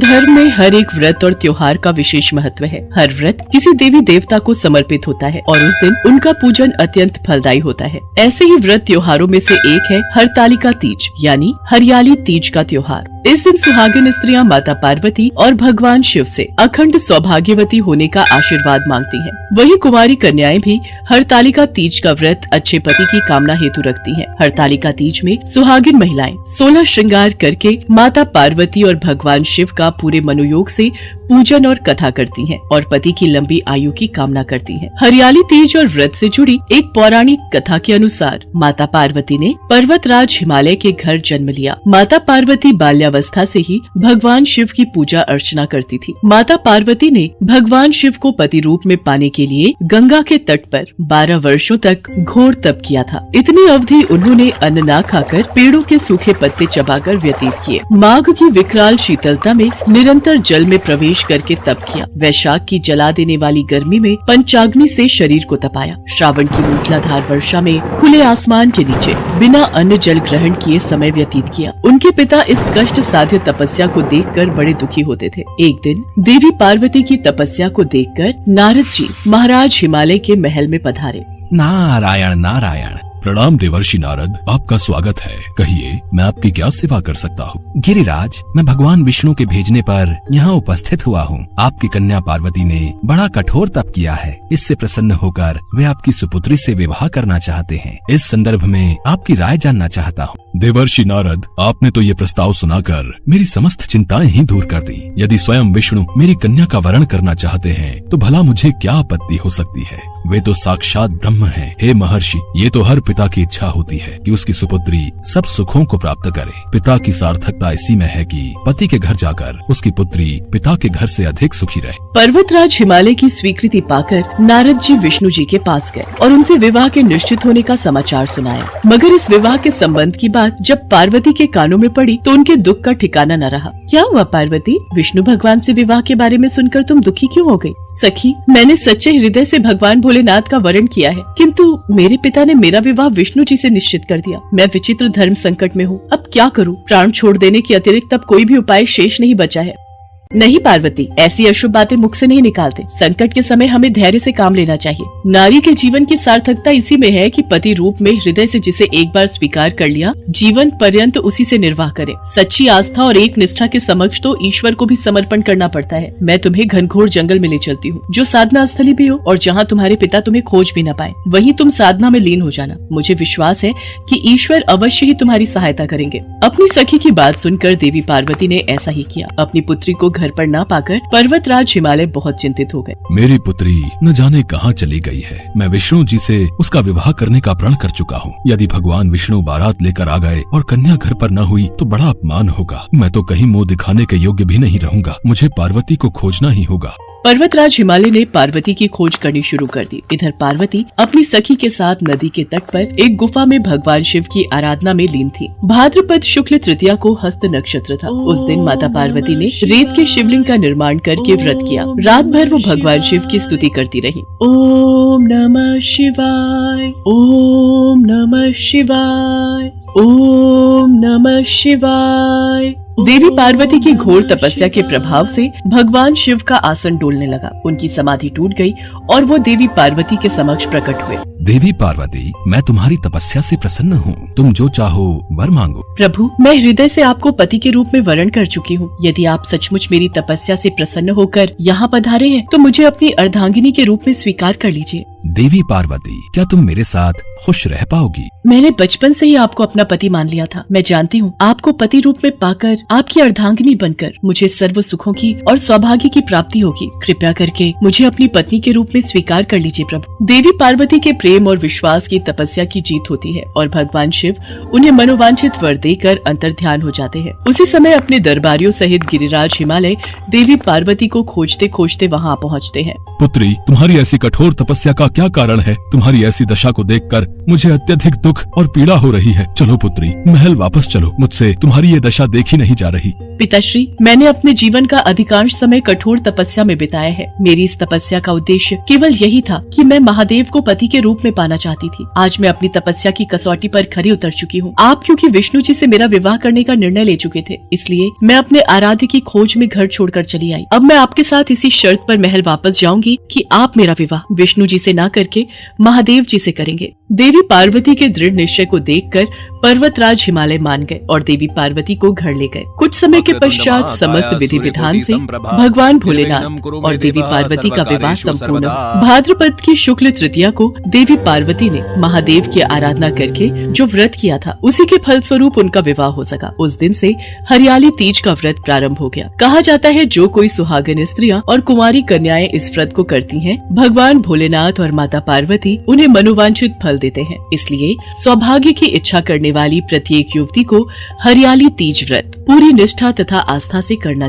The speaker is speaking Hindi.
धर्म में हर एक व्रत और त्योहार का विशेष महत्व है। हर व्रत किसी देवी देवता को समर्पित होता है और उस दिन उनका पूजन अत्यंत फलदायी होता है। ऐसे ही व्रत त्योहारों में से एक है हरतालिका तीज यानी हरियाली तीज का त्योहार। इस दिन सुहागिन स्त्रियां माता पार्वती और भगवान शिव से अखंड सौभाग्यवती होने का आशीर्वाद मांगती हैं। वही कुंवारी कन्याएं भी हरतालिका तीज का व्रत अच्छे पति की कामना हेतु रखती हैं। हरतालिका तीज में सुहागिन महिलाएं 16 श्रृंगार करके माता पार्वती और भगवान शिव का पूरे मनोयोग से पूजन और कथा करती हैं और पति की लंबी आयु की कामना करती हैं। हरियाली तीज और व्रत से जुड़ी एक पौराणिक कथा के अनुसार माता पार्वती ने पर्वतराज हिमालय के घर जन्म लिया। माता पार्वती बाल्यावस्था से ही भगवान शिव की पूजा अर्चना करती थी। माता पार्वती ने भगवान शिव को पति रूप में पाने के लिए गंगा के तट पर 12 वर्षों तक घोर तप किया था। इतनी अवधि उन्होंने अन्न न खाकर पेड़ों के सूखे पत्ते चबाकर व्यतीत किए। माघ की विकराल शीतलता में निरंतर जल में प्रवेश करके तप किया। वैशाख की जला देने वाली गर्मी में पंचाग्नि से शरीर को तपाया। श्रावण की मूसलाधार वर्षा में खुले आसमान के नीचे बिना अन्न जल ग्रहण किए समय व्यतीत किया। उनके पिता इस कष्ट साध्य तपस्या को देखकर बड़े दुखी होते थे। एक दिन देवी पार्वती की तपस्या को देखकर नारद जी महाराज हिमालय के महल में पधारे। नारायण नारायण। प्रणाम देवर्षि नारद, आपका स्वागत है। कहिए, मैं आपकी क्या सेवा कर सकता हूँ? गिरिराज, मैं भगवान विष्णु के भेजने पर यहाँ उपस्थित हुआ हूँ। आपकी कन्या पार्वती ने बड़ा कठोर तप किया है। इससे प्रसन्न होकर वे आपकी सुपुत्री से विवाह करना चाहते हैं। इस संदर्भ में आपकी राय जानना चाहता हूँ। देवर्षि नारद, आपने तो ये प्रस्ताव सुनाकर मेरी समस्त चिंताएं ही दूर कर दी। यदि स्वयं विष्णु मेरी कन्या का वरण करना चाहते हैं तो भला मुझे क्या आपत्ति हो सकती है? वे तो साक्षात ब्रह्म हैं। हे महर्षि, ये तो हर पिता की इच्छा होती है कि उसकी सुपुत्री सब सुखों को प्राप्त करे। पिता की सार्थकता इसी में है कि पति के घर जाकर उसकी पुत्री पिता के घर से अधिक सुखी रहे। पर्वतराज हिमालय की स्वीकृति पाकर नारद जी विष्णु जी के पास गए और उनसे विवाह के निश्चित होने का समाचार सुनाया। मगर इस विवाह के संबंध की बात जब पार्वती के कानों में पड़ी तो उनके दुख का ठिकाना न रहा। क्या हुआ पार्वती? विष्णु भगवान से विवाह के बारे में सुनकर तुम दुखी क्यों हो गई? सखी, मैंने सच्चे हृदय से भगवान भोलेनाथ का वरण किया है, किंतु मेरे पिता ने मेरा विवाह विष्णु जी से निश्चित कर दिया। मैं विचित्र धर्म संकट में हूँ। अब क्या करूँ? प्राण छोड़ देने के अतिरिक्त अब कोई भी उपाय शेष नहीं बचा है। नहीं पार्वती, ऐसी अशुभ बातें मुख से नहीं निकालते। संकट के समय हमें धैर्य से काम लेना चाहिए। नारी के जीवन की सार्थकता इसी में है कि पति रूप में हृदय से जिसे एक बार स्वीकार कर लिया, जीवन पर्यंत उसी से निर्वाह करे। सच्ची आस्था और एक निष्ठा के समक्ष तो ईश्वर को भी समर्पण करना पड़ता है। मैं तुम्हें घनघोर जंगल में ले चलती हूँ, जो साधना स्थली भी हो और जहाँ तुम्हारे पिता तुम्हें खोज भी न पाए, वहीं तुम साधना में लीन हो जाना। मुझे विश्वास है कि ईश्वर अवश्य ही तुम्हारी सहायता करेंगे। अपनी सखी की बात सुनकर देवी पार्वती ने ऐसा ही किया। अपनी पुत्री को घर पर न पाकर पर्वतराज हिमालय बहुत चिंतित हो गए। मेरी पुत्री न जाने कहाँ चली गई है। मैं विष्णु जी से उसका विवाह करने का प्रण कर चुका हूँ। यदि भगवान विष्णु बारात लेकर आ गए और कन्या घर पर न हुई तो बड़ा अपमान होगा। मैं तो कहीं मुंह दिखाने के योग्य भी नहीं रहूंगा। मुझे पार्वती को खोजना ही होगा। पर्वतराज हिमालय ने पार्वती की खोज करनी शुरू कर दी। इधर पार्वती अपनी सखी के साथ नदी के तट पर एक गुफा में भगवान शिव की आराधना में लीन थी। भाद्रपद शुक्ल तृतीया को हस्त नक्षत्र था। उस दिन माता पार्वती ने रेत के शिवलिंग का निर्माण करके व्रत किया। रात भर वो भगवान शिव की स्तुति करती रही। ओम नमः शिवाय, ओम नमः शिवाय, ओम नमः शिवाय। देवी पार्वती की घोर तपस्या के प्रभाव से भगवान शिव का आसन डोलने लगा। उनकी समाधि टूट गई और वो देवी पार्वती के समक्ष प्रकट हुए। देवी पार्वती, मैं तुम्हारी तपस्या से प्रसन्न हूँ। तुम जो चाहो वर मांगो। प्रभु, मैं हृदय से आपको पति के रूप में वरण कर चुकी हूँ। यदि आप सचमुच मेरी तपस्या से प्रसन्न होकर यहाँ पधारे हैं तो मुझे अपनी अर्धांगिनी के रूप में स्वीकार कर लीजिए। देवी पार्वती, क्या तुम मेरे साथ खुश रह पाओगी? मैंने बचपन से ही आपको अपना पति मान लिया था। मैं जानती हूँ आपको पति रूप में पाकर, आपकी अर्धांगिनी बनकर मुझे सर्व सुखों की और सौभाग्य की प्राप्ति होगी। कृपया करके मुझे अपनी पत्नी के रूप में स्वीकार कर लीजिए प्रभु। देवी पार्वती के प्रेम और विश्वास की तपस्या की जीत होती है और भगवान शिव उन्हें मनोवांछित वर देकर अंतर्ध्यान हो जाते हैं। उसी समय अपने दरबारियों सहित गिरिराज हिमालय देवी पार्वती को खोजते खोजते वहाँ पहुँचते हैं। पुत्री, तुम्हारी ऐसी कठोर तपस्या का क्या कारण है? तुम्हारी ऐसी दशा को देखकर मुझे अत्यधिक दुख और पीड़ा हो रही है। चलो पुत्री, महल वापस चलो। मुझसे तुम्हारी ये दशा देखी नहीं जा रही। पिताश्री, मैंने अपने जीवन का अधिकांश समय कठोर तपस्या में बिताया है। मेरी इस तपस्या का उद्देश्य केवल यही था कि मैं महादेव को पति के रूप में पाना चाहती थी। आज मैं अपनी तपस्या की कसौटी पर खरी उतर चुकी हूँ। आप क्योंकि विष्णु जी से मेरा विवाह करने का निर्णय ले चुके थे, इसलिए मैं अपने आराध्य की खोज में घर छोड़कर चली आई। अब मैं आपके साथ इसी शर्त पर महल वापस जाऊंगी कि आप मेरा विवाह विष्णु जी से न करके महादेव जी से करेंगे। देवी पार्वती के दृढ़ निश्चय को देखकर पर्वतराज हिमालय मान गए और देवी पार्वती को घर ले गए। कुछ समय के पश्चात समस्त विधि विधान से भगवान भोलेनाथ और देवी पार्वती का विवाह संपूर्ण हुआ। भाद्रपद की शुक्ल तृतीया को देवी पार्वती ने महादेव की आराधना करके जो व्रत किया था, उसी के फल स्वरूप उनका विवाह हो सका। उस दिन से हरियाली तीज का व्रत प्रारंभ हो गया। कहा जाता है जो कोई सुहागन स्त्रियां और कुंवारी कन्याएं इस व्रत को करती हैं, भगवान भोलेनाथ और माता पार्वती उन्हें मनोवांछित फल देते हैं। इसलिए सौभाग्य की इच्छा करने वाली प्रत्येक युवती को हरियाली तीज व्रत पूरी निष्ठा तथा आस्था से करना चाहिए।